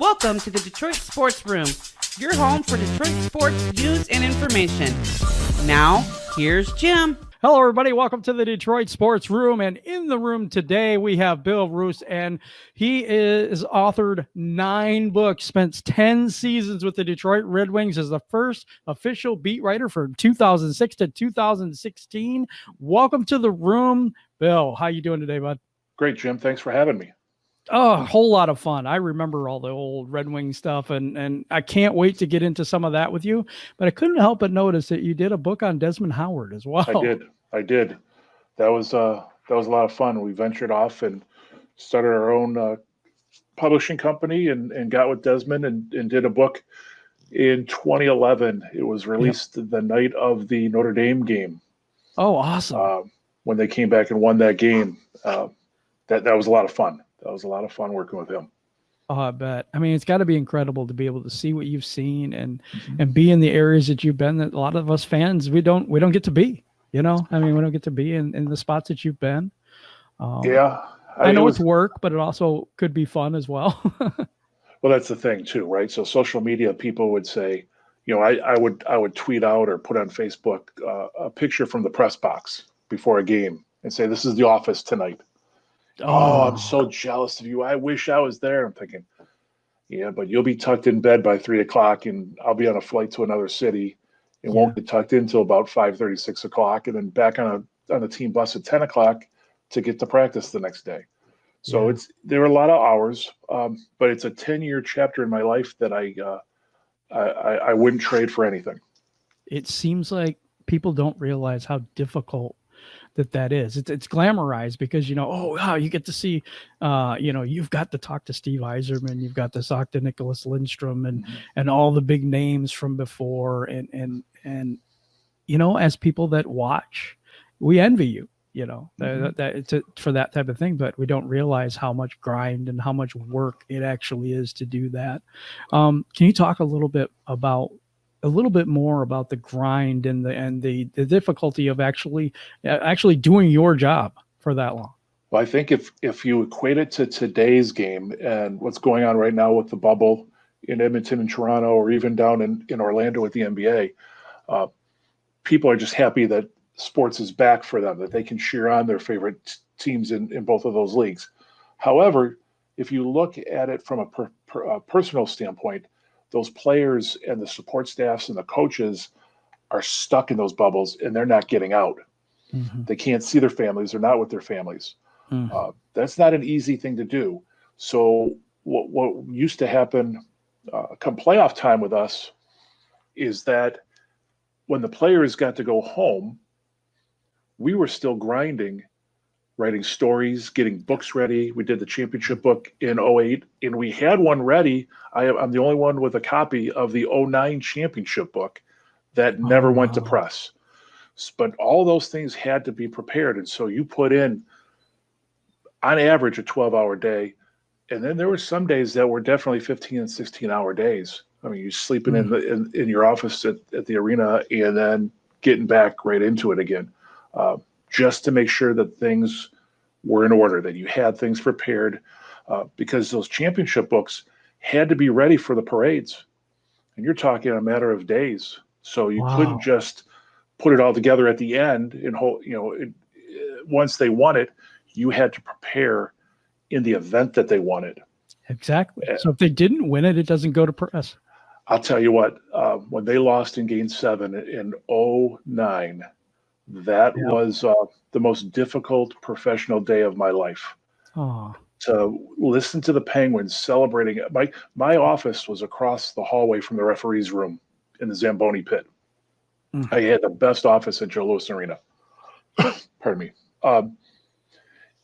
Welcome to the Detroit Sports Room, your home for Detroit sports news and information. Now, here's Jim. Hello, everybody. Welcome to the Detroit Sports Room. And in the room today, we have Bill Roose, and he is authored 9 books, spent 10 seasons with the Detroit Red Wings as the first official beat writer from 2006 to 2016. Welcome to the room. Bill, how you doing today, bud? Great, Jim. Thanks for having me. Oh, a whole lot of fun. I remember all the old Red Wing stuff, and I can't wait to get into some of that with you. But I couldn't help but notice that you did a book on Desmond Howard as well. I did. That was a lot of fun. We ventured off and started our own publishing company and got with Desmond and did a book in 2011. It was released the night of the Notre Dame game. Oh, awesome. When they came back and won that game. That was a lot of fun. That was a lot of fun working with him. Oh, I bet. I mean, it's got to be incredible to be able to see what you've seen and be in the areas that you've been that a lot of us fans, we don't get to be, you know? I mean, we don't get to be in the spots that you've been. I know it's work, but it also could be fun as well. Well, that's the thing too, right? So social media, people would say, you know, I would tweet out or put on Facebook a picture from the press box before a game and say, this is the office tonight. Oh, I'm so jealous of you. I wish I was there. I'm thinking, yeah, but you'll be tucked in bed by 3:00 and I'll be on a flight to another city and won't get tucked in until about 5:30, 6 o'clock, and then back on the team bus at 10 o'clock to get to practice the next day. So there were a lot of hours, but it's a 10-year chapter in my life that I wouldn't trade for anything. It seems like people don't realize how difficult that is. It's glamorized because, you know, oh, wow, you get to see, you know, you've got to talk to Steve Yzerman, you've got to talk to Nicholas Lindstrom and all the big names from before. And, you know, as people that watch, we envy you, you know, for that type of thing, but we don't realize how much grind and how much work it actually is to do that. Can you talk a little bit more about the grind and the difficulty of actually doing your job for that long? Well, I think if you equate it to today's game and what's going on right now with the bubble in Edmonton and Toronto, or even down in Orlando with the NBA, people are just happy that sports is back for them, that they can cheer on their favorite teams in both of those leagues. However, if you look at it from a personal standpoint, those players and the support staffs and the coaches are stuck in those bubbles and they're not getting out. They can't see their families. They're not with their families. That's not an easy thing to do. So what used to happen come playoff time with us is that when the players got to go home, we were still grinding, writing stories, getting books ready. We did the championship book in 2008, and we had one ready. I'm the only one with a copy of the 2009 championship book that never went to press. But all those things had to be prepared. And so you put in, on average, a 12-hour day. And then there were some days that were definitely 15 and 16-hour days. I mean, you're sleeping in your office at the arena and then getting back right into it again. Just to make sure that things were in order, that you had things prepared, because those championship books had to be ready for the parades. And you're talking a matter of days. So you couldn't just put it all together at the end and once they won it, you had to prepare in the event that they won it. Exactly. So if they didn't win it, it doesn't go to press. I'll tell you what, when they lost in Game 7 in 2009, that was the most difficult professional day of my life. To listen to the Penguins celebrating. My office was across the hallway from the referee's room in the Zamboni pit. I had the best office at Joe Louis Arena. Pardon me.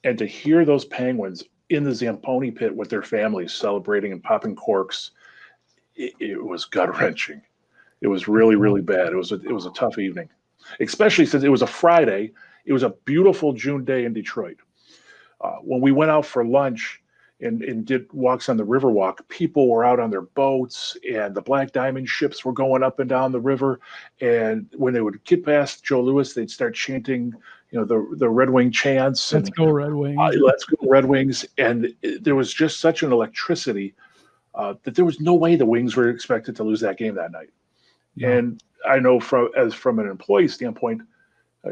And to hear those Penguins in the Zamboni pit with their families celebrating and popping corks, it was gut-wrenching. It was really, really bad. It was a tough evening. Especially since it was a Friday. It was a beautiful June day in Detroit. When we went out for lunch and did walks on the Riverwalk, people were out on their boats and the Black Diamond ships were going up and down the river. And when they would get past Joe Louis, they'd start chanting, the Red Wing chants. Let's go Red Wings. Let's go Red Wings. And there was just such an electricity that there was no way the Wings were expected to lose that game that night. No. And I know from an employee standpoint,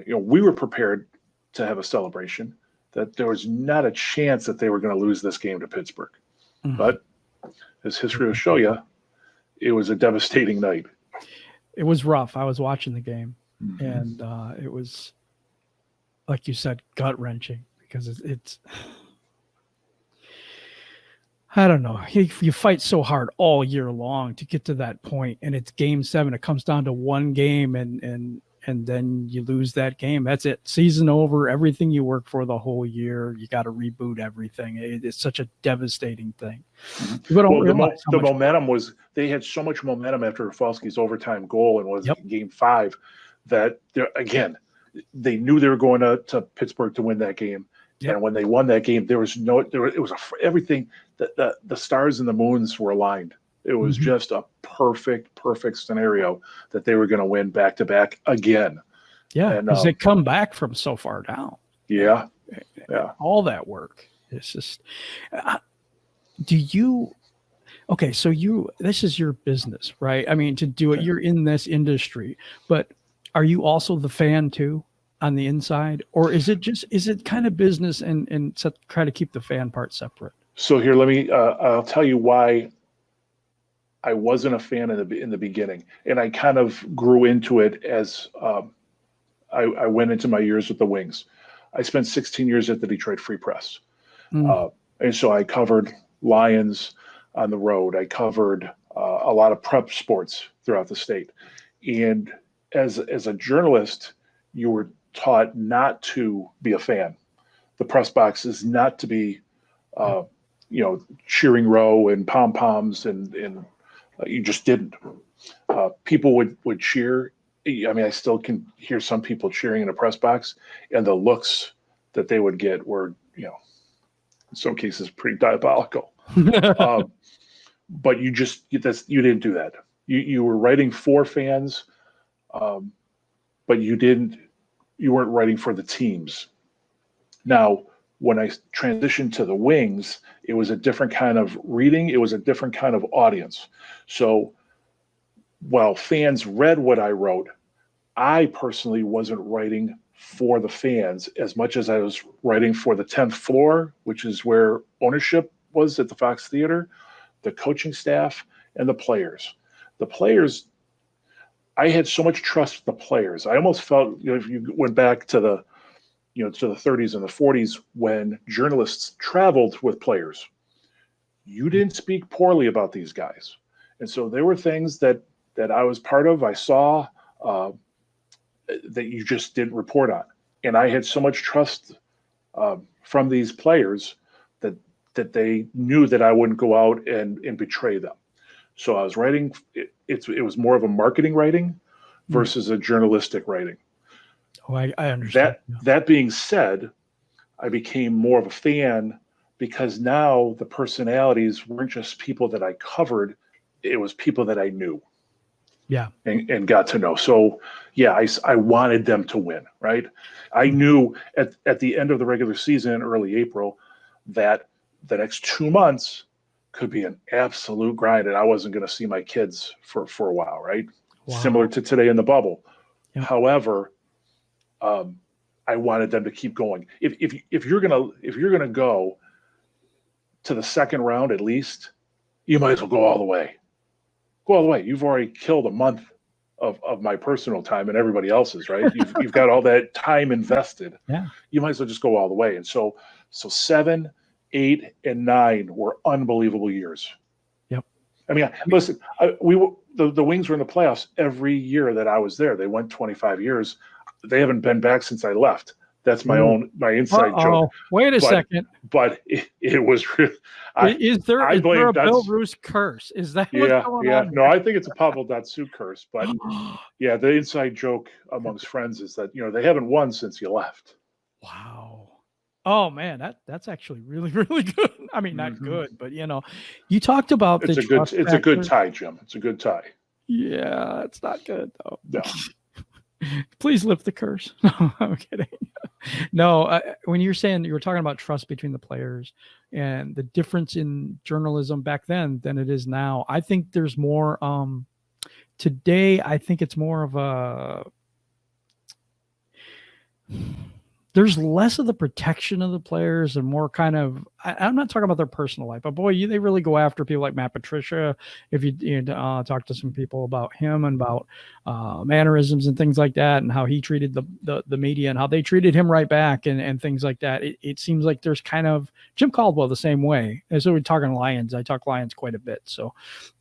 we were prepared to have a celebration, that there was not a chance that they were going to lose this game to Pittsburgh. Mhm. But as history will show you, it was a devastating night. It was rough. I was watching the game, Mm-hmm. and it was, like you said, gut-wrenching, because it's I don't know. You fight so hard all year long to get to that point, and it's game 7. It comes down to one game, and then you lose that game. That's it. Season over. Everything you work for the whole year, you got to reboot everything. It's such a devastating thing. People don't realize how the much momentum was, they had so much momentum after Rafalski's overtime goal and was Yep. game 5 that they knew they were going to Pittsburgh to win that game. Yep. And when they won that game, everything, the stars and the moons were aligned. It was Mhm. just a perfect scenario that they were going to win back to back again. Yeah, And, because they come back from so far down. Yeah. All that work. It's just, okay, so this is your business, right? I mean, to do it, you're in this industry, but are you also the fan too on the inside? Or is it kind of business and try to keep the fan part separate? So here, I'll tell you why I wasn't a fan in the beginning, and I kind of grew into it as I went into my years with the Wings. I spent 16 years at the Detroit Free Press, and so I covered Lions on the road. I covered a lot of prep sports throughout the state, and as a journalist, you were taught not to be a fan. The press box is not to be, cheering row and pom poms, and you just didn't. People would cheer. I mean, I still can hear some people cheering in a press box, and the looks that they would get were, in some cases, pretty diabolical. But you didn't do that. You were writing for fans, but you weren't writing for the teams. Now, when I transitioned to the Wings, it was a different kind of reading. It was a different kind of audience. So while fans read what I wrote, I personally wasn't writing for the fans as much as I was writing for the 10th floor, which is where ownership was at the Fox Theater, the coaching staff, and the players. The players, I had so much trust with the players. I almost felt, if you went back to the 30s and the 40s, when journalists traveled with players, you didn't speak poorly about these guys. And so there were things that I was part of, I saw, that you just didn't report on. And I had so much trust from these players that they knew that I wouldn't go out and betray them. So I was writing, it was more of a marketing writing versus a journalistic writing. Oh, I understand. That being said, I became more of a fan because now the personalities weren't just people that I covered, it was people that I knew. Yeah. And got to know. So yeah, I wanted them to win, right? I knew at the end of the regular season in early April that the next 2 months could be an absolute grind, and I wasn't going to see my kids for a while, right? Wow. Similar to today in the bubble. Yep. However, I wanted them to keep going. If you're gonna go to the second round at least, you might as well go all the way. Go all the way. You've already killed a month of my personal time and everybody else's, right? You've got all that time invested. Yeah. You might as well just go all the way. And so 7, 8, and 9 were unbelievable years. Yep. I mean, listen, the Wings were in the playoffs every year that I was there. They went 25 years. They haven't been back since I left. That's my inside joke. Wait a second. But it was real. Is there a Bill Roose curse? Is that what's going on? No, I think it's a Pavel Datsyuk curse. But yeah, the inside joke amongst friends is that they haven't won since you left. Wow. Oh man, that's actually really, really good. I mean, not good, but you talked about it's a good tie, Jim. It's a good tie. Yeah, it's not good though. No. Please lift the curse. No, I'm kidding. No, when you were talking about trust between the players and the difference in journalism back then than it is now, I think there's more. Today, I think it's more of there's less of the protection of the players and more kind of, I'm not talking about their personal life, but boy, they really go after people like Matt Patricia. If you talk to some people about him and about mannerisms and things like that, and how he treated the media and how they treated him right back and things like that, it seems like there's kind of Jim Caldwell the same way. And so we're talking Lions. I talk Lions quite a bit, so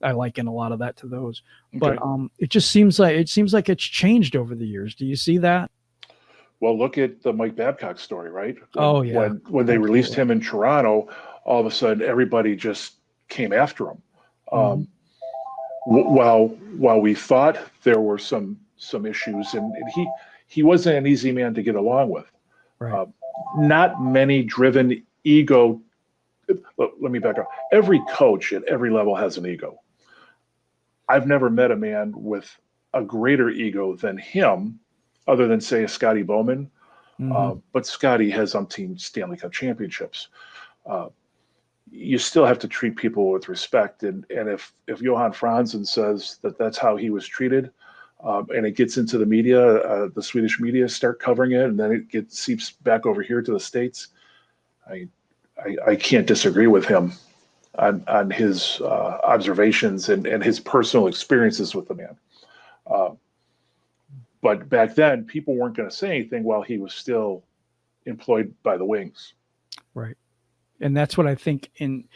I liken a lot of that to those. Okay. But it just seems like it's changed over the years. Do you see that? Well, look at the Mike Babcock story, right? When they released him in Toronto, all of a sudden everybody just came after him. While we thought there were some issues, and he wasn't an easy man to get along with. Right. Not many driven ego. Let me back up. Every coach at every level has an ego. I've never met a man with a greater ego than him, other than, say, a Scotty Bowman. But Scotty has umpteen Stanley Cup championships. You still have to treat people with respect. And if Johan Franzen says that that's how he was treated, and it gets into the media, the Swedish media start covering it, and then it seeps back over here to the States, I can't disagree with him on his observations and his personal experiences with the man. But back then, people weren't going to say anything while he was still employed by the Wings. Right. And that's what I think in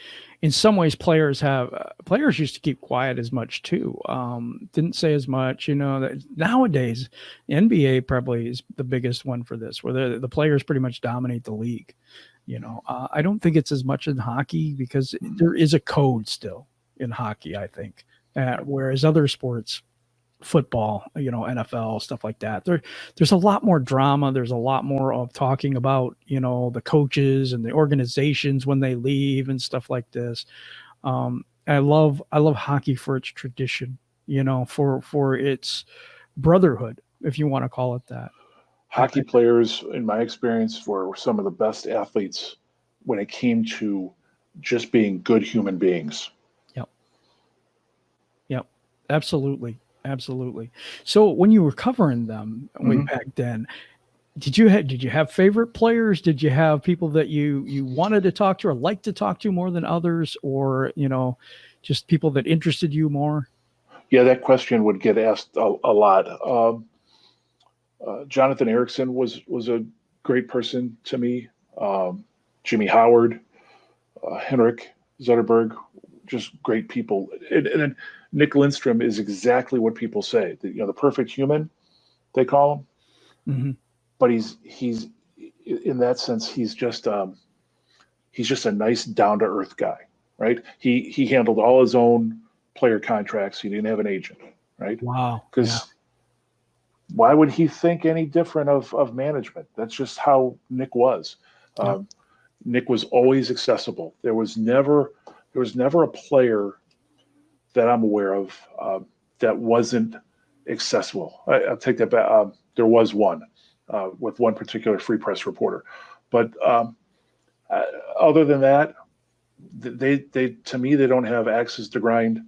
some ways players used to keep quiet as much too. Didn't say as much, that nowadays NBA probably is the biggest one for this, where the players pretty much dominate the league. I don't think it's as much in hockey because there is a code still in hockey, I think, whereas other sports, football, NFL, stuff like that, there's a lot more drama. There's a lot more of talking about, the coaches and the organizations when they leave and stuff like this. I love hockey for its tradition, for its brotherhood, if you want to call it that. Hockey players, in my experience, were some of the best athletes when it came to just being good human beings. Yep. Absolutely. So when you were covering them way back then, did you have favorite players? Did you have people that you wanted to talk to or liked to talk to more than others, or just people that interested you more? Yeah, that question would get asked a lot. Jonathan Ericsson was a great person to me. Jimmy Howard, Henrik Zetterberg, just great people. And Nick Lindstrom is exactly what people say. The perfect human, they call him. But he's in that sense, he's just a nice, down to earth guy, right? He handled all his own player contracts. He didn't have an agent, right? Wow. Because why would he think any different of management? That's just how Nick was. Nick was always accessible. There was never a player that I'm aware of that wasn't accessible. I'll take that back. There was one with one particular Free Press reporter, but other than that, they to me, they don't have axes to grind.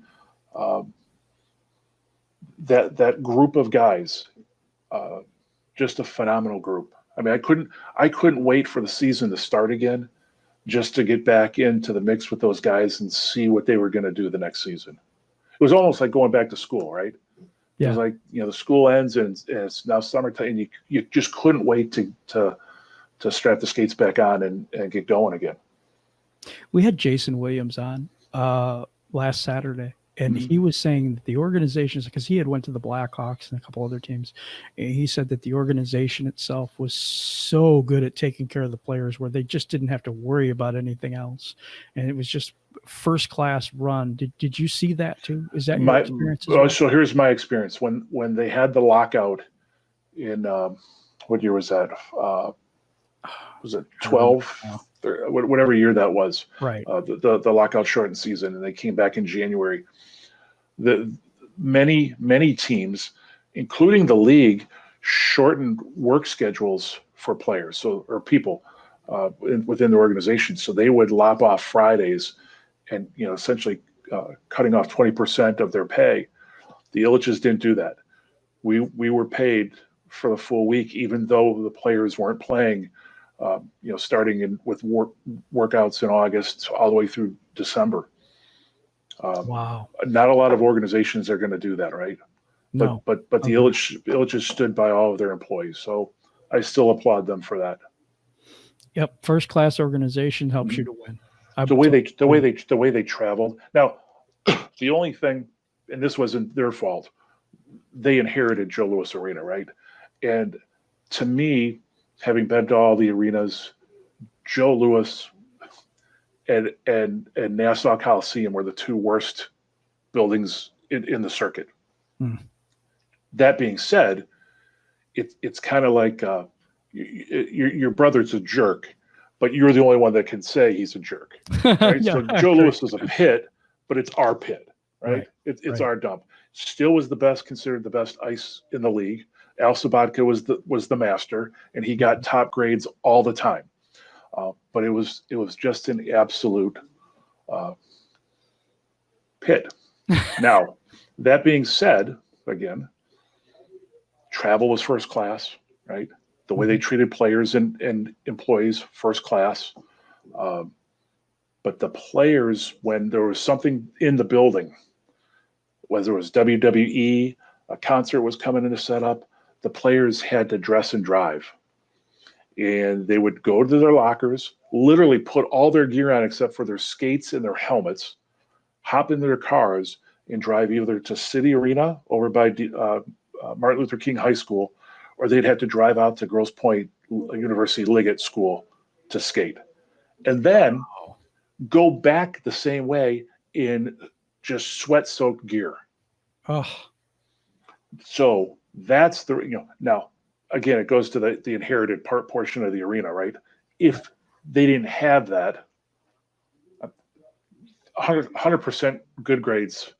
That group of guys, just a phenomenal group. I mean, I couldn't wait for the season to start again, just to get back into the mix with those guys and see what they were going to do the next season. It was almost like going back to school, right? Yeah. It was like, the school ends and it's now summertime, and you just couldn't wait to strap the skates back on and get going again. We had Jason Williams on last Saturday, and he was saying that the organizations, because he had went to the Blackhawks and a couple other teams, and he said that the organization itself was so good at taking care of the players where they just didn't have to worry about anything else. And it was just first class run. Did you see that too? Is that your experience? Well? So here's my experience. When they had the lockout in what year was that? Was it 12? Whatever year that was. Right. The lockout shortened season, and they came back in January. The many teams, including the league, shortened work schedules for players, or people within the organization. So they would lop off Fridays, and essentially cutting off 20% of their pay. The Ilitches didn't do that. We were paid for the full week, even though the players weren't playing. Starting with workouts in August all the way through December. Wow. Not a lot of organizations are going to do that, right? No. But the Ilitches stood by all of their employees, so I still applaud them for that. Yep, first class organization helps you to win. The way they traveled. Now, the only thing, and this wasn't their fault, they inherited Joe Louis Arena, right? And to me, having been to all the arenas, Joe Louis and Nassau Coliseum were the two worst buildings in the circuit. That being said, it's kind of like your brother's a jerk, but you're the only one that can say he's a jerk. Right? Yeah, so Joe Louis is a pit, but it's our pit, right? It's our dump. Still was considered the best ice in the league. Al Sabatka was the master, and he got top grades all the time. But it was just an absolute pit. Now, that being said, again, travel was first class, right? The way they treated players and employees, first class. But the players, when there was something in the building, whether it was WWE, a concert was coming in to set up, the players had to dress and drive. And they would go to their lockers, literally put all their gear on except for their skates and their helmets, hop into their cars, and drive either to City Arena over by Martin Luther King High School, or they'd have to drive out to Grosse Pointe University Liggett School to skate. And then go back the same way in just sweat-soaked gear. Oh. So that's now, again, it goes to the inherited portion of the arena, right? If they didn't have that, 100% good grades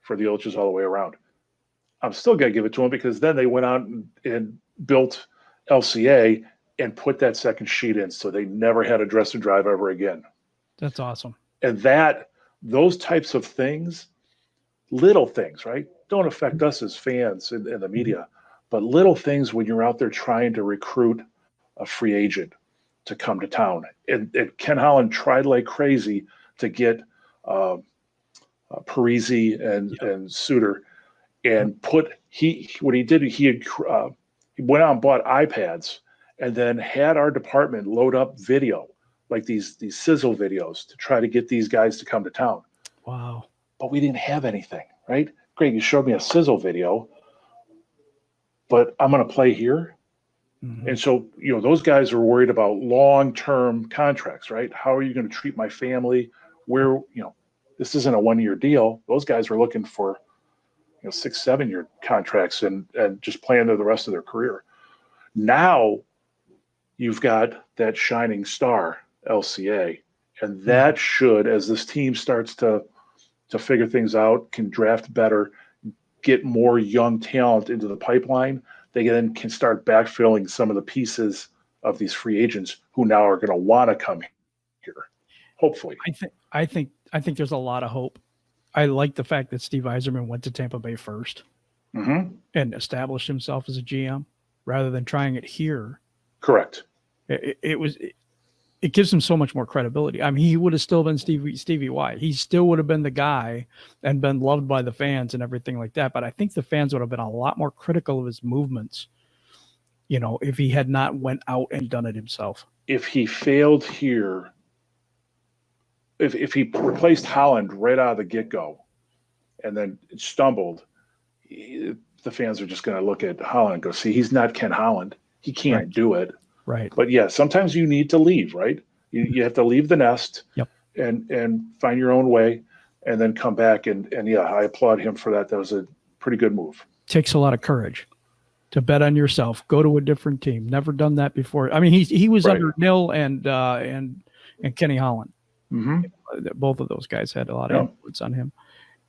for the Ilitches all the way around. I'm still going to give it to them because then they went out and built LCA and put that second sheet in, so they never had a dress and drive ever again. That's awesome. And those types of things, little things, right, don't affect us as fans and the media, but little things when you're out there trying to recruit a free agent to come to town. And Ken Holland tried like crazy to get Parisi and Suter, and what he did, he went out and bought iPads and then had our department load up video, like these sizzle videos, to try to get these guys to come to town. Wow. But we didn't have anything, right? Great, you showed me a sizzle video, but I'm going to play here. Mm-hmm. And so, those guys are worried about long-term contracts, right? How are you going to treat my family? Where, this isn't a 1-year deal. Those guys are looking for 6-7-year contracts and just plan to the rest of their career. Now you've got that shining star LCA, and that should, as this team starts to figure things out, can draft better, get more young talent into the pipeline, they then can start backfilling some of the pieces of these free agents who now are going to want to come here. Hopefully. I think there's a lot of hope. I like the fact that Steve Yzerman went to Tampa Bay first and established himself as a GM rather than trying it here. Correct. It gives him so much more credibility. I mean, he would have still been Stevie Y. He still would have been the guy and been loved by the fans and everything like that. But I think the fans would have been a lot more critical of his movements, if he had not went out and done it himself. If he failed here, if he replaced Holland right out of the get-go and then stumbled, the fans are just going to look at Holland and go, see, he's not Ken Holland. He can't do it. Right. But yeah, sometimes you need to leave, right? You have to leave the nest and find your own way and then come back. And yeah, I applaud him for that. That was a pretty good move. Takes a lot of courage to bet on yourself, go to a different team. Never done that before. I mean, he was under Nil and Kenny Holland. Mm-hmm. Both of those guys had a lot of influence on him.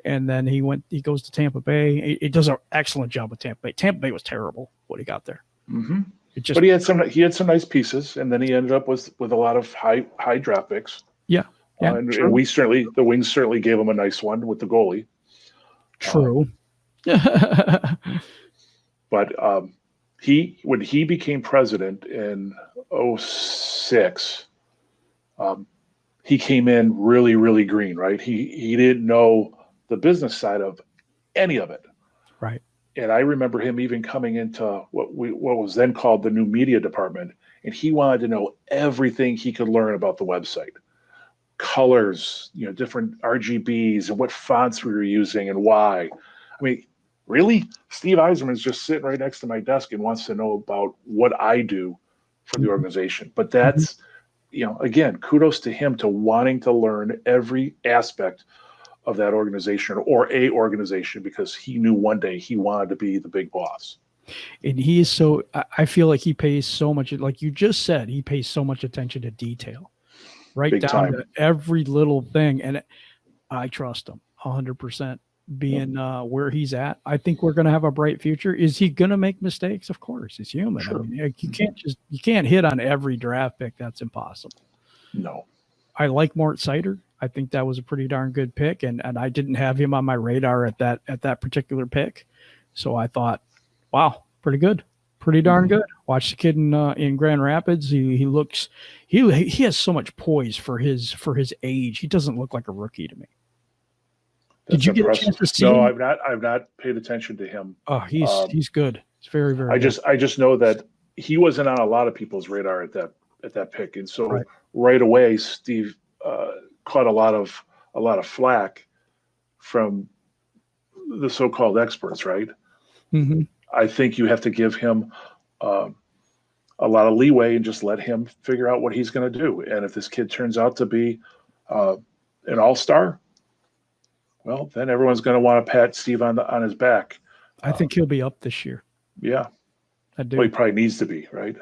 and then he goes to Tampa Bay. He does an excellent job with Tampa Bay. Tampa Bay was terrible what he got there. Mm-hmm. But he had some nice pieces, and then he ended up with a lot of high draft picks. Yeah. And the Wings certainly gave him a nice one with the goalie. True. But when he became president in 2006, he came in really, really green, right? He didn't know the business side of any of it. Right. And I remember him even coming into what was then called the new media department, and he wanted to know everything he could learn about the website. Colors, different RGBs and what fonts we were using and why. I mean, really? Steve Yzerman's just sitting right next to my desk and wants to know about what I do for the organization. But that's, again, kudos to him to wanting to learn every aspect of that organization or a organization, because he knew one day he wanted to be the big boss. And he is I feel like he pays so much, like you just said, he pays so much attention to detail, right Big down time. to every little thing. And I trust him 100%. Being where he's at, I think we're going to have a bright future. Is he going to make mistakes? Of course, he's human. Sure. I mean, you can't hit on every draft pick. That's impossible. No. I like Mort Seider. I think that was a pretty darn good pick, and I didn't have him on my radar at that particular pick. So I thought, wow, pretty good, pretty darn good. Watch the kid in Grand Rapids. He has so much poise for his age. He doesn't look like a rookie to me. That's Did you impressive. get a chance to see No, him? I've not paid attention to him. Oh, he's good. It's very, very good. I just know that he wasn't on a lot of people's radar at that pick, and so right away, Steve caught a lot of flack from the so-called experts. Right? Mm-hmm. I think you have to give him a lot of leeway and just let him figure out what he's going to do. And if this kid turns out to be an all-star, well, then everyone's going to want to pat Steve on his back. I think he'll be up this year. Yeah. I do. Well, he probably needs to be, right?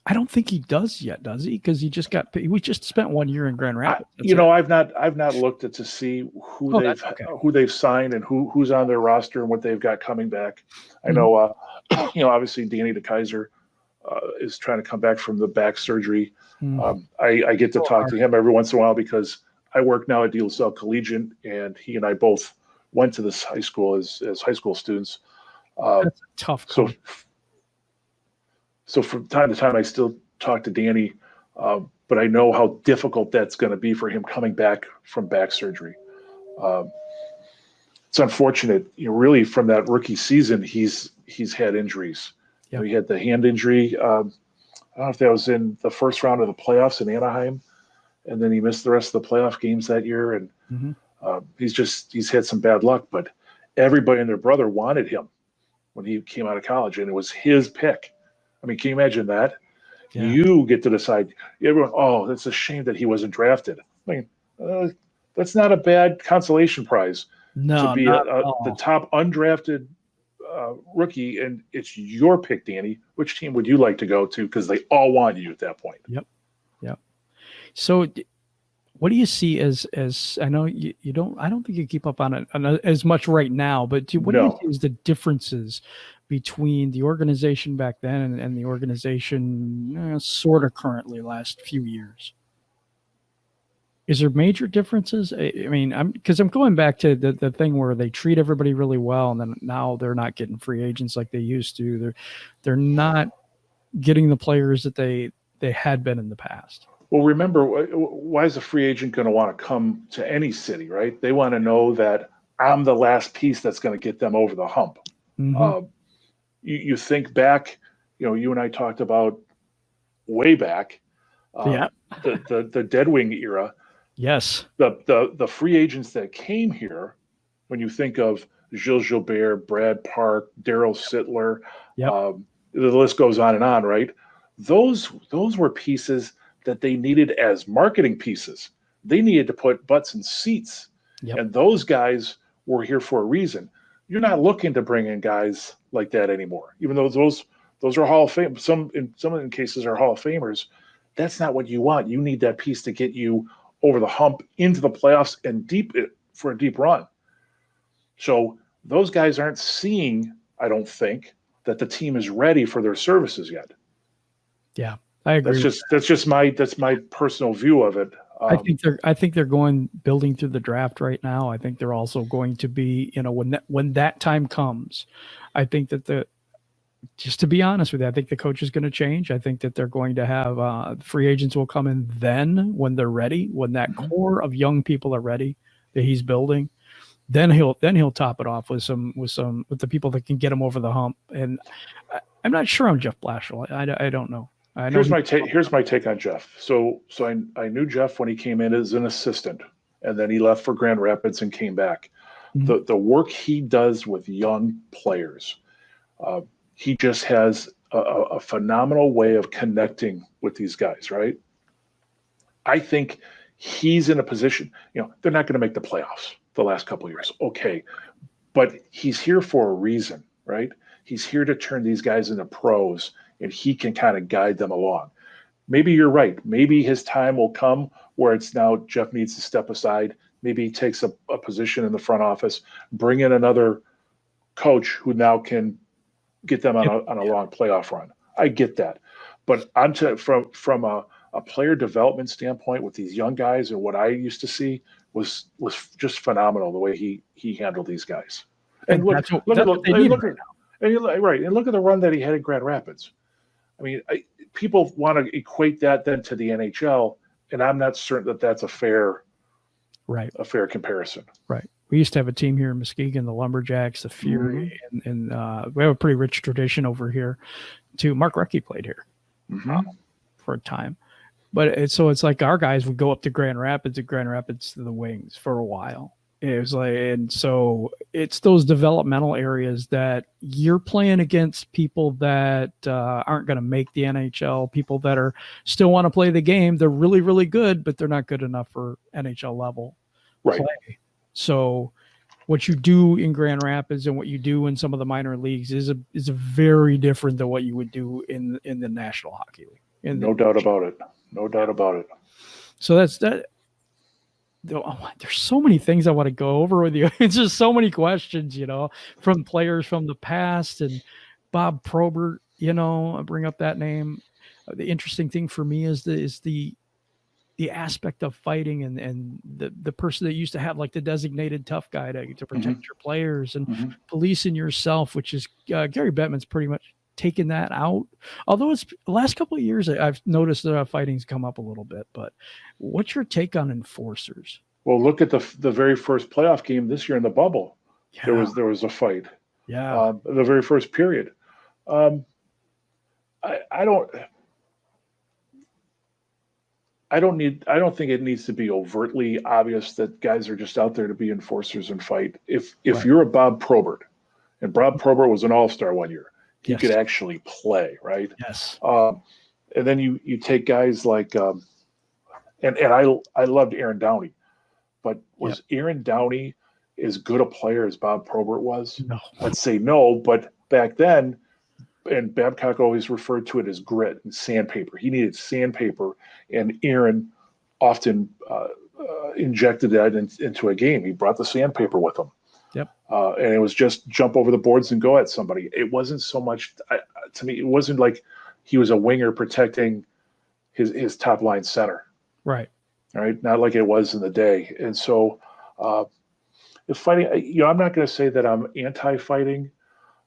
I don't think he does yet, does he? Because we just spent 1 year in Grand Rapids. I've not looked to see who they've signed and who's on their roster and what they've got coming back. I know, obviously Danny DeKaiser is trying to come back from the back surgery. I get to talk to him every once in a while because I work now at DSA Collegiate, and he and I both went to this high school as high school students. That's a tough call. So from time to time, I still talk to Danny, but I know how difficult that's going to be for him coming back from back surgery. It's unfortunate, really from that rookie season, he's had injuries. Yep. He had the hand injury. I don't know if that was in the first round of the playoffs in Anaheim, and then he missed the rest of the playoff games that year. And he's had some bad luck, but everybody and their brother wanted him when he came out of college, and it was his pick. I mean, can you imagine that? Yeah. You get to decide. Everyone, that's a shame that he wasn't drafted. I mean, that's not a bad consolation prize to be the top undrafted rookie, and it's your pick, Danny. Which team would you like to go to? Because they all want you at that point. Yep. So, what do you see as I know you don't? I don't think you keep up on it as much right now. But what do you see as the differences between the organization back then and the organization sort of currently last few years? Is there major differences? I mean, I'm going back to the thing where they treat everybody really well, and then now they're not getting free agents like they used to. They're not getting the players that they had been in the past. Well, remember, why is a free agent going to want to come to any city, right? They want to know that I'm the last piece that's going to get them over the hump. Mm-hmm. You think back, you and I talked about way back, the Dead Wing era. Yes. The free agents that came here, when you think of Gilles Gilbert, Brad Park, Daryl Sittler, the list goes on and on, right? Those were pieces that they needed as marketing pieces. They needed to put butts in seats. Yep. And those guys were here for a reason. You're not looking to bring in guys like that anymore, even though those are Hall of Fame. Some in cases are Hall of Famers. That's not what you want. You need that piece to get you over the hump into the playoffs and deep for a deep run. So those guys aren't seeing, I don't think, that the team is ready for their services yet. Yeah, I agree. That's just my personal view of it. I think they're building through the draft right now. I think they're also going to be, when that time comes, I think that just to be honest with you, I think the coach is going to change. I think that they're going to have free agents will come in then when they're ready, when that core of young people are ready that he's building. Then he'll top it off with the people that can get him over the hump. And I'm not sure I'm Jeff Blashill. I don't know. Here's my take on Jeff. So I knew Jeff when he came in as an assistant, and then he left for Grand Rapids and came back. Mm-hmm. The work he does with young players, he just has a phenomenal way of connecting with these guys, right? I think he's in a position, they're not going to make the playoffs the last couple of years. Okay. But he's here for a reason, right? He's here to turn these guys into pros, and he can kind of guide them along. Maybe you're right. Maybe his time will come where it's now Jeff needs to step aside. Maybe he takes a position in the front office, bring in another coach who now can get them on a long playoff run. I get that. But from a player development standpoint with these young guys, and what I used to see was just phenomenal the way he handled these guys. And look at the run that he had in Grand Rapids. I mean, people want to equate that then to the NHL, and I'm not certain that that's a fair comparison. Right. We used to have a team here in Muskegon, the Lumberjacks, the Fury, and we have a pretty rich tradition over here too. Mark Recchi played here for a time. But it's like our guys would go up to Grand Rapids to the Wings for a while. It was like, and so it's those developmental areas that you're playing against people that aren't going to make the NHL, people that are still want to play the game. They're really, really good, but they're not good enough for NHL level play. So what you do in Grand Rapids and what you do in some of the minor leagues is a very different than what you would do in the National Hockey League. No doubt about it. No doubt about it. So that's that. There's so many things I want to go over with you. It's just so many questions, from players from the past, and Bob Probert. I bring up that name. The interesting thing for me is the aspect of fighting and the person that used to have like the designated tough guy to protect your players and policing yourself, which is Gary Bettman's pretty much taken that out. Although it's the last couple of years, I've noticed that fighting's come up a little bit. But what's your take on enforcers? Well, look at the very first playoff game this year in the bubble. Yeah. There was a fight. Yeah. The very first period. I don't think it needs to be overtly obvious that guys are just out there to be enforcers and fight. If you're a Bob Probert, and Bob Probert was an all-star one year, he could actually play, right? Yes. And then you take guys like, and I loved Aaron Downey, but was Aaron Downey as good a player as Bob Probert was? No. I'd say no, but back then, and Babcock always referred to it as grit and sandpaper. He needed sandpaper, and Aaron often injected that into a game. He brought the sandpaper with him. Yep. And it was just jump over the boards and go at somebody. It wasn't so much to me. It wasn't like he was a winger protecting his top line center. Right. All right. Not like it was in the day. And so if fighting, I'm not going to say that I'm anti-fighting.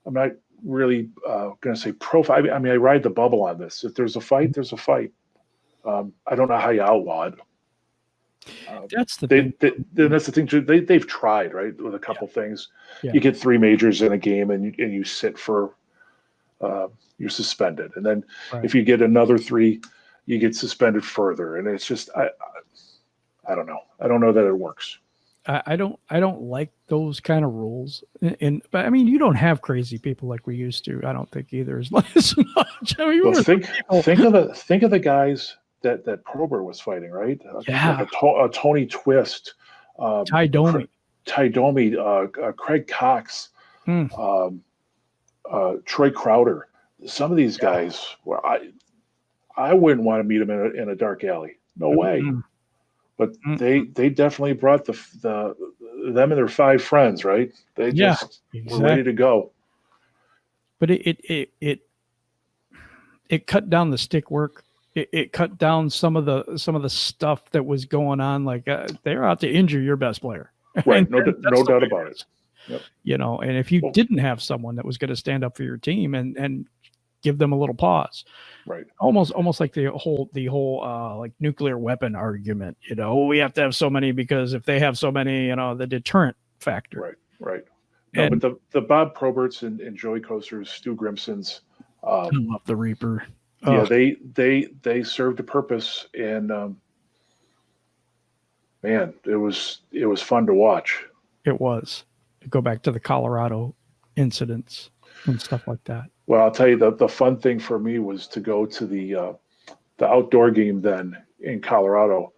I'm not really going to say pro-fight. I mean, I ride the bubble on this. If there's a fight, there's a fight. I don't know how you outlaw it. That's the thing. That's the thing too. They've tried, right, with a couple things. Yeah. You get 3 majors in a game, and you sit for you're suspended, and then if you get another 3, you get suspended further. And it's just I don't know. I don't know that it works. I don't like those kind of rules. But I mean, you don't have crazy people like we used to. I don't think either as much. I mean, well, think of the guys that Probert was fighting, right? Yeah. Like a Tony Twist, Ty Domi, Craig Cox, Troy Crowder. Some of these guys, where I wouldn't want to meet them in a dark alley. No way. But they definitely brought the them and their 5 friends, right? They just were ready to go. But it cut down the stick work. It cut down some of the stuff that was going on. Like they're out to injure your best player, right? No doubt about it. Yep. You know, and if you didn't have someone that was going to stand up for your team and give them a little pause, right? Almost like the whole like nuclear weapon argument. You know, we have to have so many because if they have so many, you know, the deterrent factor. Right. No, but the Bob Proberts and Joey Kosters, Stu Grimsons, I love the Reaper. Yeah, they served a purpose, and man, it was fun to watch. It was. Go back to the Colorado incidents and stuff like that. Well, I'll tell you, the fun thing for me was to go to the outdoor game then in Colorado,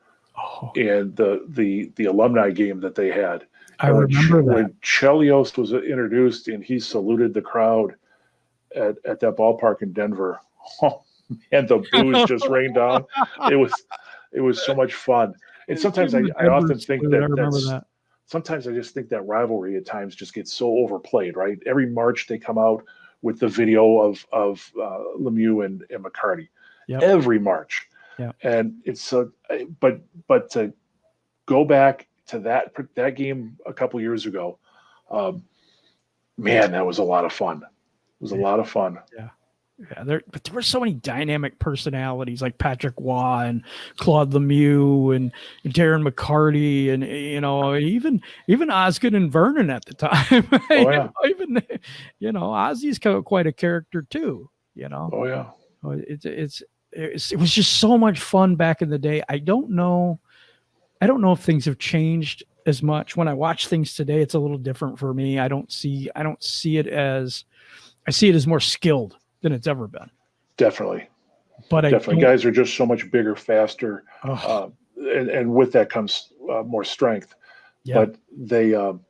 and the alumni game that they had. I remember that. When Chelios was introduced and he saluted the crowd at that ballpark in Denver, and the booze just rained down. It was so much fun. And sometimes I often think that sometimes I just think that rivalry at times just gets so overplayed, right? Every March they come out with the video of Lemieux and McCarty. Yep. Every March. Yeah. And it's but to go back to that game a couple years ago, man, that was a lot of fun. It was a lot of fun. Yeah. Yeah, but there were so many dynamic personalities like Patrick Waugh and Claude Lemieux and Darren McCarty and, you know, even Osgood and Vernon at the time. Oh, yeah. Ozzy's quite a character too, you know. Oh yeah. It was just so much fun back in the day. I don't know if things have changed as much. When I watch things today, it's a little different for me. I see it as more skilled than it's ever been. Definitely. But definitely, guys are just so much bigger, faster, and with that comes more strength. Yeah. But they, and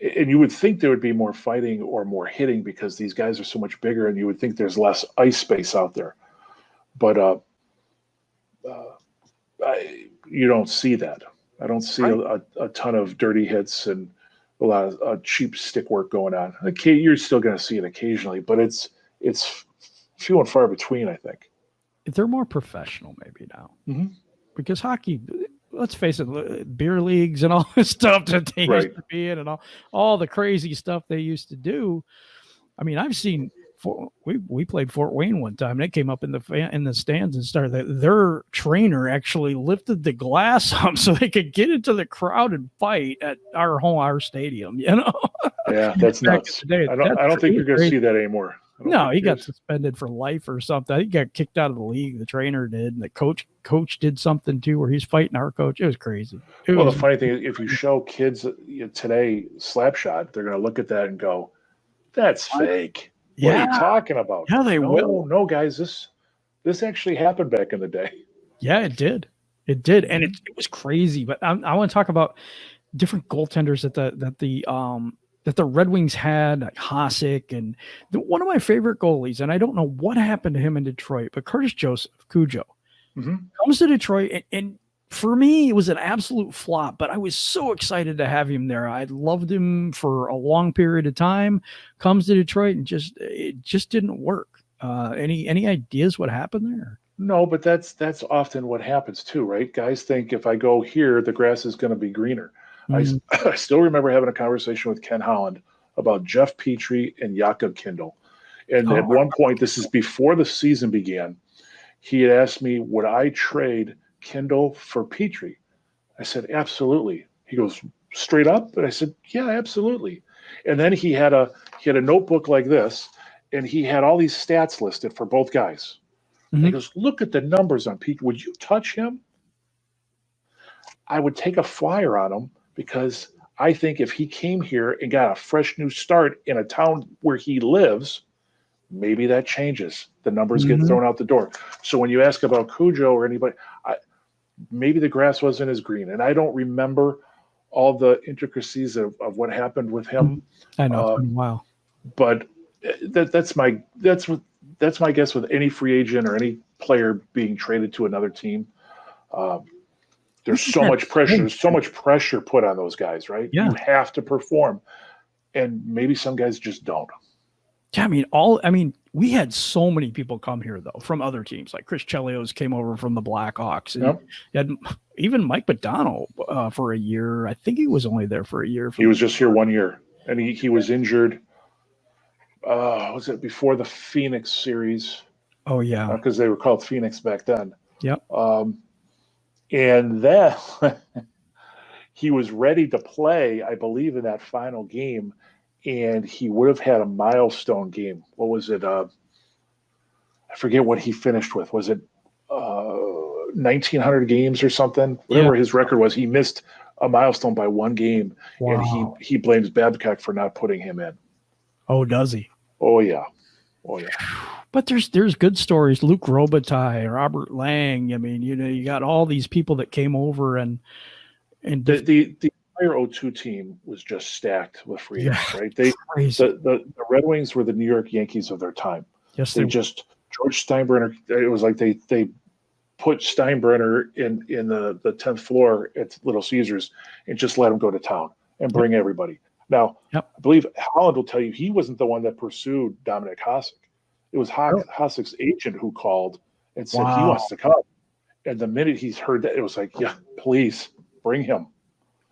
you would think there would be more fighting or more hitting because these guys are so much bigger, and you would think there's less ice space out there. But you don't see that. I don't see a ton of dirty hits and a lot of cheap stick work going on. Okay, you're still going to see it occasionally, but it's few and far between, I think. They're more professional maybe now, because hockey, let's face it, beer leagues and all this stuff that they used to be in and all the crazy stuff they used to do. I mean, I've seen we played Fort Wayne one time. They came up in the stands and started. Their trainer actually lifted the glass up so they could get into the crowd and fight at our stadium. You know? Yeah, that's nuts. I don't think you're going to see that anymore. No, he got suspended for life or something. He got kicked out of the league. The trainer did, and the coach did something too, where he's fighting our coach. It was crazy. The funny thing is, if you show kids today Slapshot, they're going to look at that and go, "That's fake." What are you talking about? Yeah, they will. No, guys, this actually happened back in the day. Yeah, it did. It did, and it was crazy. But I want to talk about different goaltenders that the Red Wings had, like Hasek, and one of my favorite goalies, and I don't know what happened to him in Detroit, but Curtis Joseph, Cujo, comes to Detroit, and for me, it was an absolute flop, but I was so excited to have him there. I loved him for a long period of time, comes to Detroit, and it just didn't work. Any ideas what happened there? No, but that's often what happens too, right? Guys think if I go here, the grass is going to be greener. I still remember having a conversation with Ken Holland about Jeff Petrie and Jakob Kindl. And at one point, this is before the season began, he had asked me, would I trade Kindl for Petrie? I said, absolutely. He goes, straight up? And I said, yeah, absolutely. And then he had a notebook like this, and he had all these stats listed for both guys. And he goes, look at the numbers on Petrie. Would you touch him? I would take a flyer on him, because I think if he came here and got a fresh new start in a town where he lives, maybe that changes. The numbers get thrown out the door. So when you ask about Cujo or anybody, maybe the grass wasn't as green. And I don't remember all the intricacies of what happened with him. I know. Wow. But that's my guess with any free agent or any player being traded to another team. there's so much pressure. There's so much pressure put on those guys, right? Yeah. You have to perform, and maybe some guys just don't. Yeah, we had so many people come here though from other teams. Like Chris Chelios came over from the Blackhawks, and you had even Mike Mcdowell for a year. I think he was only there for a year. He was just here 1 year, and he was injured. Was it before the Phoenix series? Oh yeah, because they were called Phoenix back then. Yep. And then he was ready to play, I believe, in that final game. And he would have had a milestone game. What was it? I forget what he finished with. Was it 1,900 games or something? Whatever his record was, he missed a milestone by one game. Wow. And he blames Babcock for not putting him in. Oh, does he? Oh, yeah. Oh, yeah. But there's good stories. Luke Robitaille, Robert Lang. You got all these people that came over and the entire 02 team was just stacked with free agents, right? The Red Wings were the New York Yankees of their time. Yes, George Steinbrenner. It was like they put Steinbrenner in the 10th floor at Little Caesars and just let him go to town and bring everybody. Now, I believe Holland will tell you he wasn't the one that pursued Dominic Hasek. It was Hasek's agent who called and said he wants to come. And the minute he's heard that, it was like, yeah, please bring him.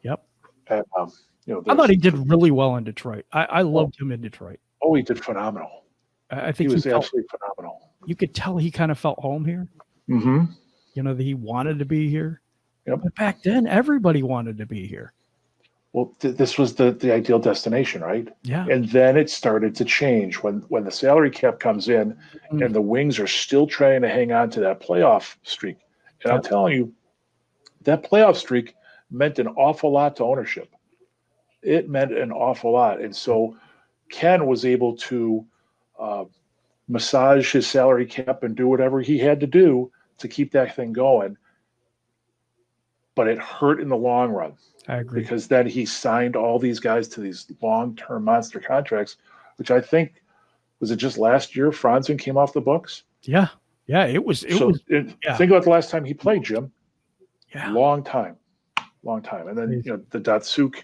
Yep. And, I thought he did really well in Detroit. I loved him in Detroit. Oh, he did phenomenal. I think he was absolutely phenomenal. You could tell he kind of felt home here. Mm-hmm. That he wanted to be here. Yep. But back then, everybody wanted to be here. Well, this was the ideal destination, right? Yeah. And then it started to change when the salary cap comes in and the Wings are still trying to hang on to that playoff streak. And I'm telling you, that playoff streak meant an awful lot to ownership. It meant an awful lot. And so Ken was able to massage his salary cap and do whatever he had to do to keep that thing going. But it hurt in the long run. I agree. Because then he signed all these guys to these long-term monster contracts, which I think, was it just last year Franzen came off the books? Yeah. Yeah, it was. Think about the last time he played, Jim. Yeah. Long time. And then, the Datsyuk,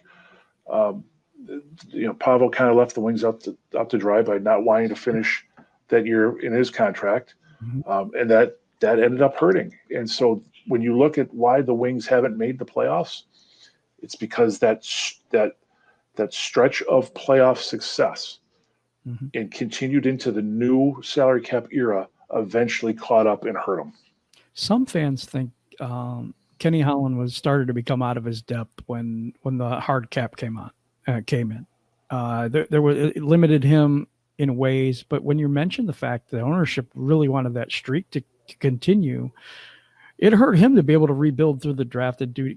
Pavel kind of left the Wings up to dry by not wanting to finish that year in his contract. Mm-hmm. And that ended up hurting. And so when you look at why the Wings haven't made the playoffs, it's because that stretch of playoff success and continued into the new salary cap era eventually caught up and hurt them. Some fans think Kenny Holland started to become out of his depth when the hard cap came in. It limited him in ways, but when you mention the fact that ownership really wanted that streak to continue, it hurt him to be able to rebuild through the draft and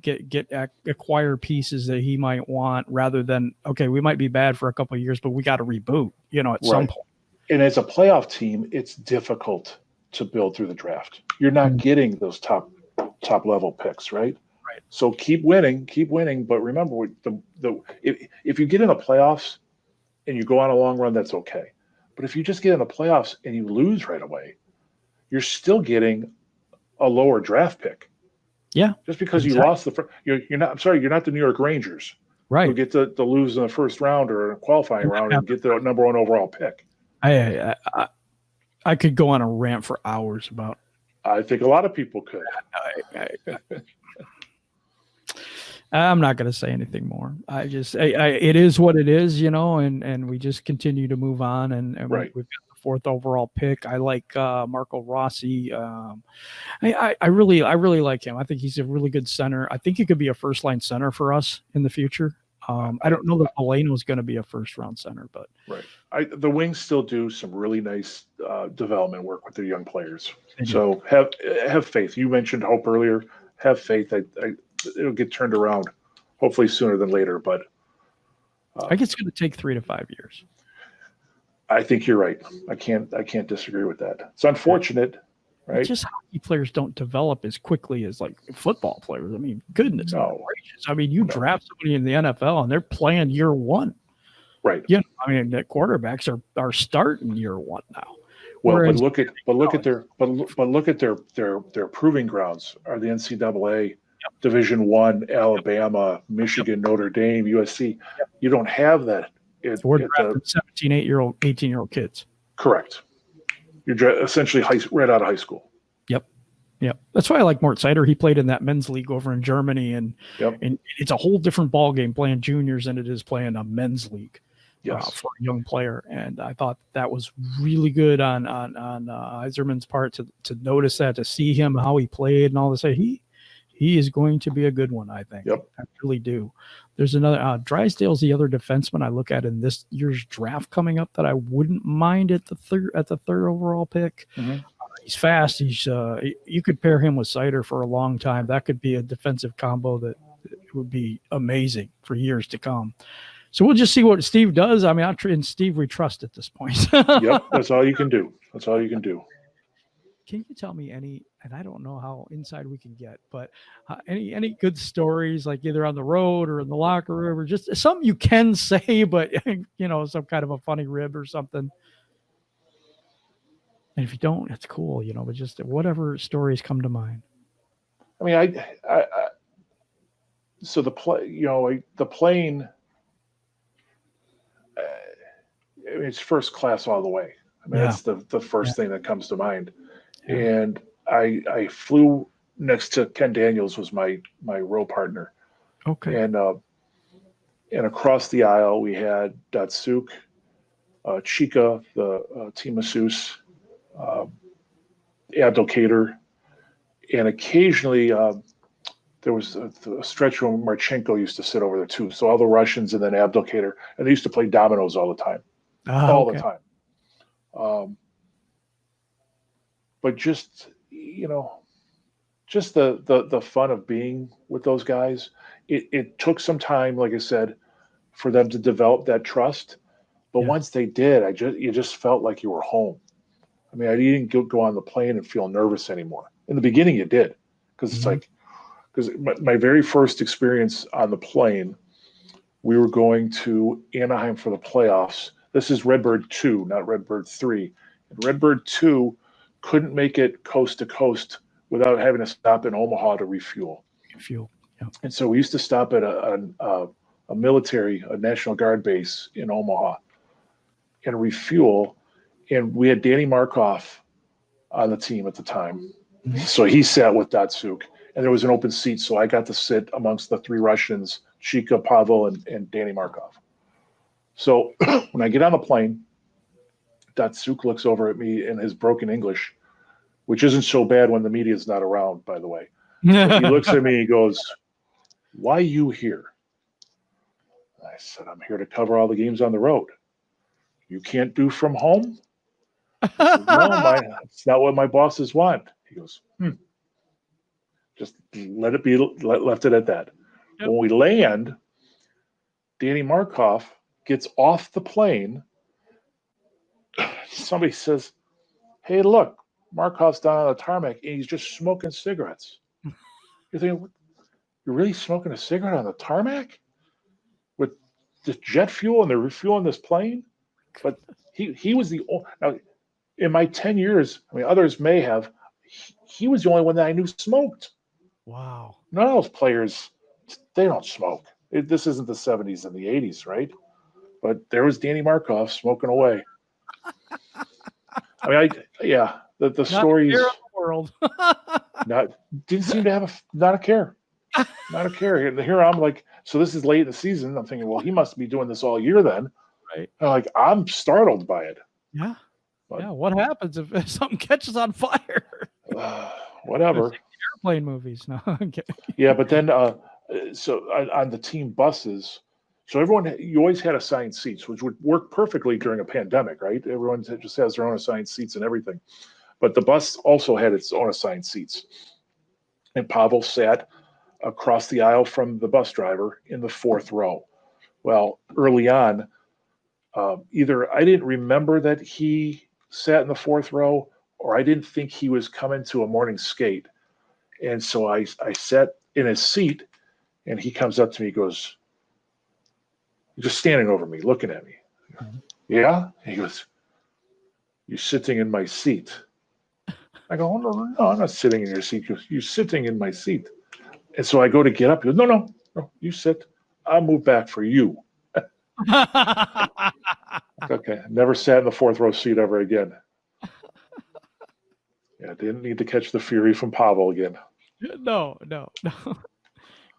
acquire pieces that he might want rather than, okay, we might be bad for a couple of years, but we got to reboot, at some point. And as a playoff team, it's difficult to build through the draft. You're not getting those top level picks, right? Right. So keep winning. But remember, if you get in the playoffs and you go on a long run, that's okay. But if you just get in the playoffs and you lose right away, you're still getting a lower draft pick. Yeah. Just because you lost you're not the New York Rangers. Right. Who get to lose in the first round or a qualifying round and get the number one overall pick. I could go on a rant for hours about. I think a lot of people could. I'm not going to say anything more. It is what it is, and we just continue to move on and right. We've got the 4th overall pick. I like Marco Rossi. I really like him. I think he's a really good center. I think he could be a first line center for us in the future. I don't know that Eleno is going to be a first round center, but right. The Wings still do some really nice development work with their young players. So have faith. You mentioned hope earlier. Have faith. It'll get turned around, hopefully sooner than later. But I think it's going to take 3 to 5 years. I think you're right. I can't disagree with that. It's unfortunate, right? It's just hockey players don't develop as quickly as like football players. I mean, goodness gracious. I mean, draft somebody in the NFL and they're playing year one. Right. The quarterbacks are starting year one now. Well, but look at their proving grounds are the NCAA Division I, Alabama, Michigan, Notre Dame, USC. You don't have that. We're drafting 17, 18-year-old kids. Correct. You're essentially right out of high school. Yep. That's why I like Mort Sider. He played in that men's league over in Germany, and it's a whole different ball game playing juniors than it is playing a men's league for a young player. And I thought that was really good on Yzerman's part to notice that, to see him, how he played and all this. He is going to be a good one, I think. Yep. I really do. There's another Drysdale's the other defenseman I look at in this year's draft coming up that I wouldn't mind at the third overall pick. Mm-hmm. He's fast. You could pair him with Sider for a long time. That could be a defensive combo that would be amazing for years to come. So we'll just see what Steve does. I mean, in Steve we trust at this point. Yep, that's all you can do. That's all you can do. Can you tell me any, and I don't know how inside we can get, but any good stories, like either on the road or in the locker room, or just something you can say, but some kind of a funny rib or something. And if you don't, it's cool, but just whatever stories come to mind. I mean, so the plane, it's first class all the way. I mean, that's the first thing that comes to mind. Yeah. And I flew next to Ken Daniels, was my row partner. Okay. And across the aisle we had Datsyuk, Chica, the team masseuse, Abdelkader, and occasionally there was a stretch where Marchenko used to sit over there too. So all the Russians and then Abdelkader, and they used to play dominoes all the time, the time. But just the fun of being with those guys. It took some time, like I said, for them to develop that trust. But once they did, you just felt like you were home. I mean, I didn't go on the plane and feel nervous anymore. In the beginning, you did, because it's like, because my very first experience on the plane, we were going to Anaheim for the playoffs. This is Redbird 2, not Redbird 3. And Redbird 2 couldn't make it coast to coast without having to stop in Omaha to refuel. And so we used to stop at a military, a National Guard base in Omaha and refuel. And we had Danny Markov on the team at the time. Mm-hmm. So he sat with Datsyuk, and there was an open seat. So I got to sit amongst the three Russians, Chika, Pavel, and Danny Markov. So when I get on the plane, Datsyuk looks over at me in his broken English, which isn't so bad when the media is not around, by the way. He looks at me and he goes, "Why you here?" I said, "I'm here to cover all the games on the road." "You can't do from home?" I said, "No, it's not what my bosses want." He goes, Just let it be, left it at that. Yep. When we land, Danny Markov gets off the plane. Somebody says, "Hey, look, Markov's down on the tarmac and he's just smoking cigarettes." You're thinking, you're really smoking a cigarette on the tarmac with the jet fuel, and they're refueling this plane? But he was the only. Now, in my 10 years, I mean, others may have. He was the only one that I knew smoked. Wow. None of those players, they don't smoke. This isn't the 70s and the 80s, right? But there was Danny Markov smoking away. I mean, the stories. Not a care in the world. Didn't seem to have not a care. And here I'm like, so this is late in the season. I'm thinking, well, he must be doing this all year then. Right. And I'm startled by it. Yeah. But, what happens if something catches on fire? Whatever. Airplane movies. No. Okay. Yeah, but then so on the team buses, so you always had assigned seats, which would work perfectly during a pandemic, right? Everyone just has their own assigned seats and everything. But the bus also had its own assigned seats. And Pavel sat across the aisle from the bus driver in the fourth row. Well, early on, either I didn't remember that he sat in the fourth row, or I didn't think he was coming to a morning skate. And so I sat in his seat, and he comes up to me, he goes, just standing over me, looking at me. Mm-hmm. "Yeah?" He goes, "You're sitting in my seat." I go, "Oh, no, I'm not sitting in your seat." He goes, "You're sitting in my seat." And so I go to get up. He goes, no, you sit. I'll move back for you. Okay. Never sat in the fourth row seat ever again. Yeah, didn't need to catch the fury from Pavel again. No.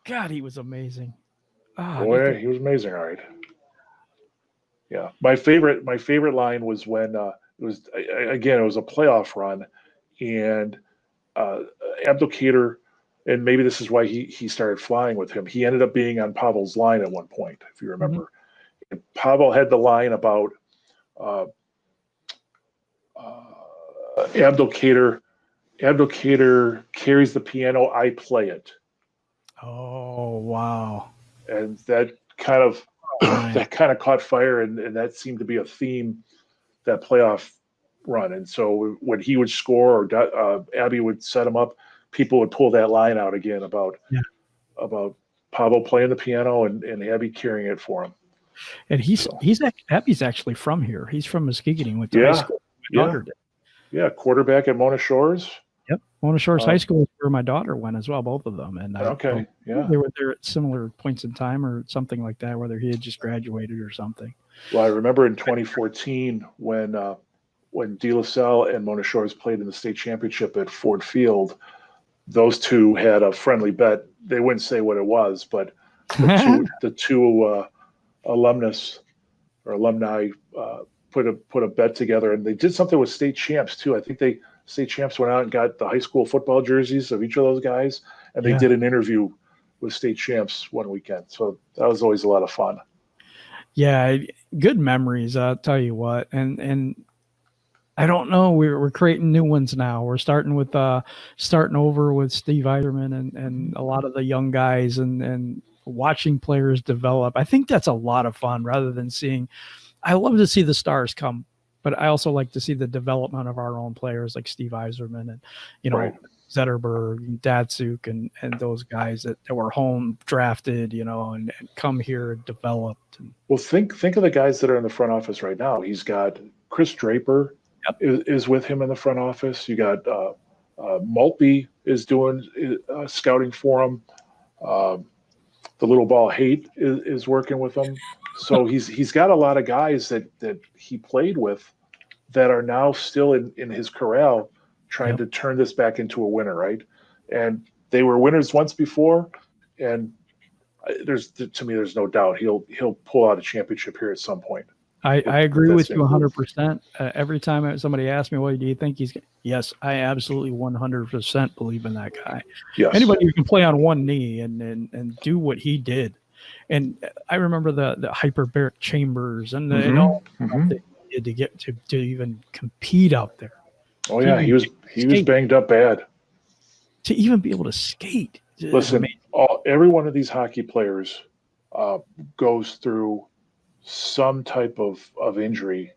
God, he was amazing. Boy, he was amazing. All right. Yeah, my favorite line was when it was a playoff run, and Abdelkader, and maybe this is why he started flying with him. He ended up being on Pavel's line at one point, if you remember. Mm-hmm. And Pavel had the line about Abdelkader carries the piano, I play it. Oh, wow. And that kind of caught fire, and that seemed to be a theme that playoff run. And so when he would score or Abby would set him up, people would pull that line out again about Pavel playing the piano and Abby carrying it for him. And Abby's actually from here. He's from Muskegon, went to high school. My daughter did. Yeah, quarterback at Mona Shores. Yep, Mona Shores High School is where my daughter went as well, both of them. And they were there at similar points in time or something like that, whether he had just graduated or something. Well, I remember in 2014 when De La Salle and Mona Shores played in the state championship at Ford Field, those two had a friendly bet. They wouldn't say what it was, but the two alumni put a bet together, and they did something with state champs too. I think state champs went out and got the high school football jerseys of each of those guys, and they did an interview with state champs one weekend. So that was always a lot of fun. Yeah, good memories. I'll tell you what, and I don't know. We're creating new ones now. We're starting over with Steve Yzerman and a lot of the young guys and watching players develop. I think that's a lot of fun rather than seeing. I love to see the stars come, but I also like to see the development of our own players like Steve Yzerman and Zetterberg and Datsyuk and those guys that were home drafted, and come here and developed. Well, think of the guys that are in the front office right now. He's got Chris Draper is with him in the front office. You got Maltby is doing scouting for him. The little ball Haight is working with him. So he's got a lot of guys that he played with that are now still in his corral trying to turn this back into a winner, right? And they were winners once before, and there's no doubt he'll pull out a championship here at some point. I agree with you 100%. Every time somebody asks me, "Well, do you think he's?" Yes, I absolutely 100% believe in that guy. Yes. Anybody who can play on one knee and do what he did. And I remember the hyperbaric chambers and all that he did to get to even compete out there. Oh yeah, he was banged up bad. To even be able to skate. Listen, every one of these hockey players goes through some type of injury.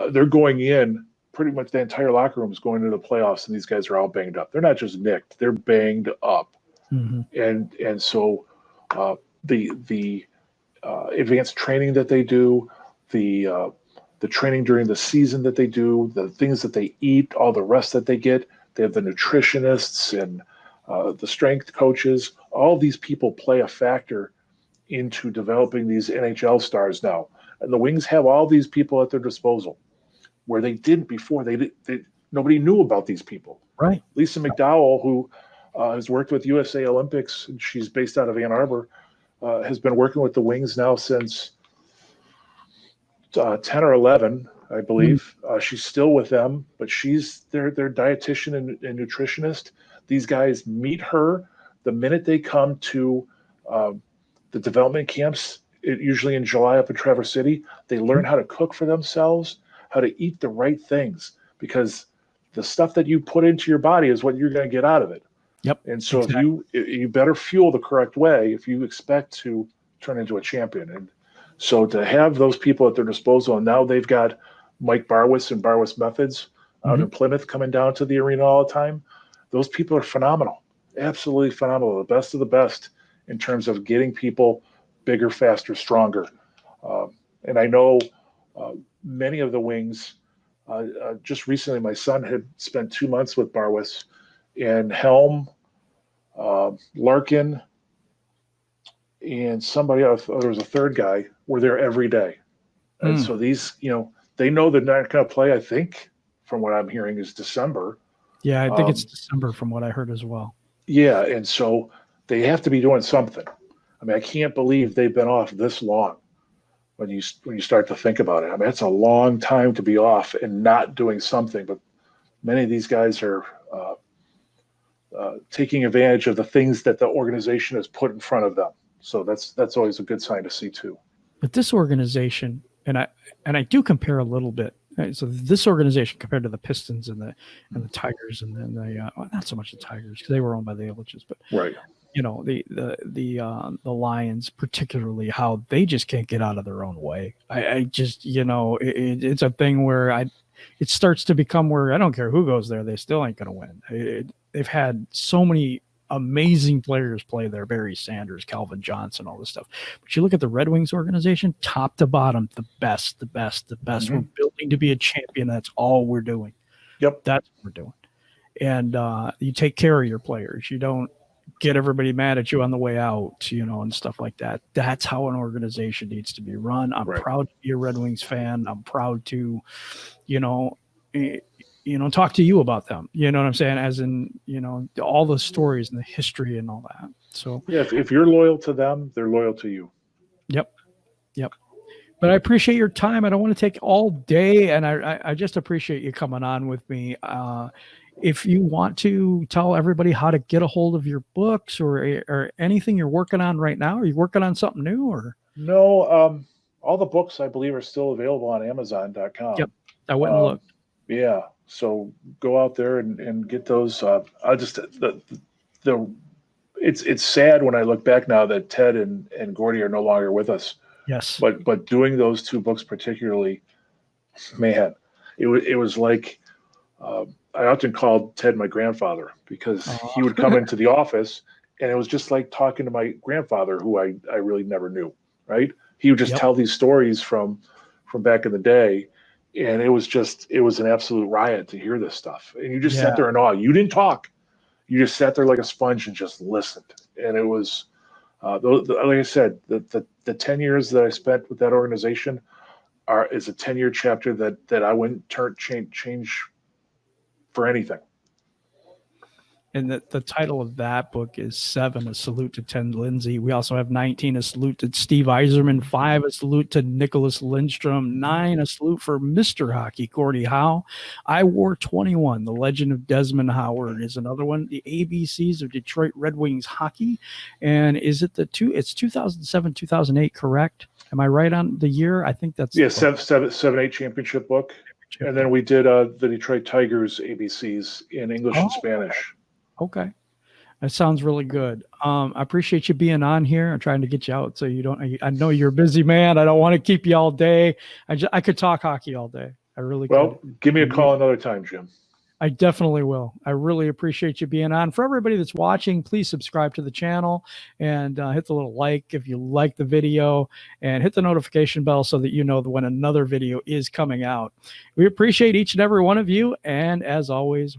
They're going in, pretty much the entire locker room is going into the playoffs, and these guys are all banged up. They're not just nicked; they're banged up. And so the advanced training that they do, the training during the season that they do, the things that they eat, all the rest that they get. They have the nutritionists and the strength coaches. All these people play a factor into developing these NHL stars now. And the Wings have all these people at their disposal where they didn't before. Nobody knew about these people. Right. Lisa McDowell, who has worked with USA Olympics, and she's based out of Ann Arbor, has been working with the Wings now since 10 or 11, I believe. She's still with them, but she's their dietitian and nutritionist. These guys meet her the minute they come to the development camps, usually in July up in Traverse City. They learn how to cook for themselves, how to eat the right things, because the stuff that you put into your body is what you're going to get out of it. Yep. And so if you better fuel the correct way if you expect to turn into a champion. And so to have those people at their disposal, and now they've got Mike Barwis and Barwis Methods out in Plymouth coming down to the arena all the time. Those people are phenomenal, absolutely phenomenal, the best of the best in terms of getting people bigger, faster, stronger. And I know many of the Wings, just recently my son had spent 2 months with Barwis, and Helm, Larkin and somebody else, there was a third guy, were there every day. And so these, they know they're not going to play, I think, from what I'm hearing, is December. Yeah, I think it's December from what I heard as well. Yeah, and so they have to be doing something. I mean, I can't believe they've been off this long when you start to think about it. I mean, it's a long time to be off and not doing something, but many of these guys are taking advantage of the things that the organization has put in front of them. So that's always a good sign to see too. But this organization, and I do compare a little bit. Right? So this organization compared to the Pistons and the Tigers, and then the not so much the Tigers because they were owned by the Ilitches, but right. The Lions, particularly, how they just can't get out of their own way. I just it's a thing where it starts to become where I don't care who goes there, they still ain't going to win. They've had so many amazing players play there, Barry Sanders, Calvin Johnson, all this stuff. But you look at the Red Wings organization, top to bottom, the best. Mm-hmm. We're building to be a champion. That's all we're doing. Yep. That's what we're doing. And you take care of your players. You don't get everybody mad at you on the way out, and stuff like that. That's how an organization needs to be run. I'm proud to be a Red Wings fan. I'm proud to, talk to you about them. You know what I'm saying? As in, all the stories and the history and all that. So yeah, if you're loyal to them, they're loyal to you. Yep. But I appreciate your time. I don't want to take all day, and I just appreciate you coming on with me. If you want to tell everybody how to get a hold of your books or anything you're working on right now, are you working on something new or? No, all the books I believe are still available on Amazon.com. Yep, I went and looked. Yeah, so go out there and get those. It's sad when I look back now that Ted and Gordy are no longer with us. Yes, but doing those two books particularly, man, it was like. I often called Ted my grandfather because he would come into the office and it was just like talking to my grandfather, who I really never knew, right? He would just tell these stories from back in the day, and it was an absolute riot to hear this stuff. And you just sat there in awe. You didn't talk. You just sat there like a sponge and just listened. And it was, like I said, the 10 years that I spent with that organization is a 10-year chapter that I wouldn't change for anything. And the title of that book is 7, A Salute to Ted Lindsay. We also have 19, A Salute to Steve Yzerman. 5, A Salute to Nicholas Lindstrom. 9, A Salute for Mr. Hockey, Gordie Howe. I Wore 21, The Legend of Desmond Howard is another one. The ABCs of Detroit Red Wings Hockey. And is it it's 2007, 2008, correct? Am I right on the year? I think that's 7-8 championship book. And then we did the Detroit Tigers ABCs in English and Spanish. Okay. That sounds really good. I appreciate you being on here. I'm trying to get you out so you don't. I know you're a busy man. I don't want to keep you all day. I could talk hockey all day. I really could. Well, give me a call another time, Jim. I definitely will. I really appreciate you being on. For everybody that's watching, please subscribe to the channel and hit the little like if you like the video, and hit the notification bell so that you know when another video is coming out. We appreciate each and every one of you. And as always,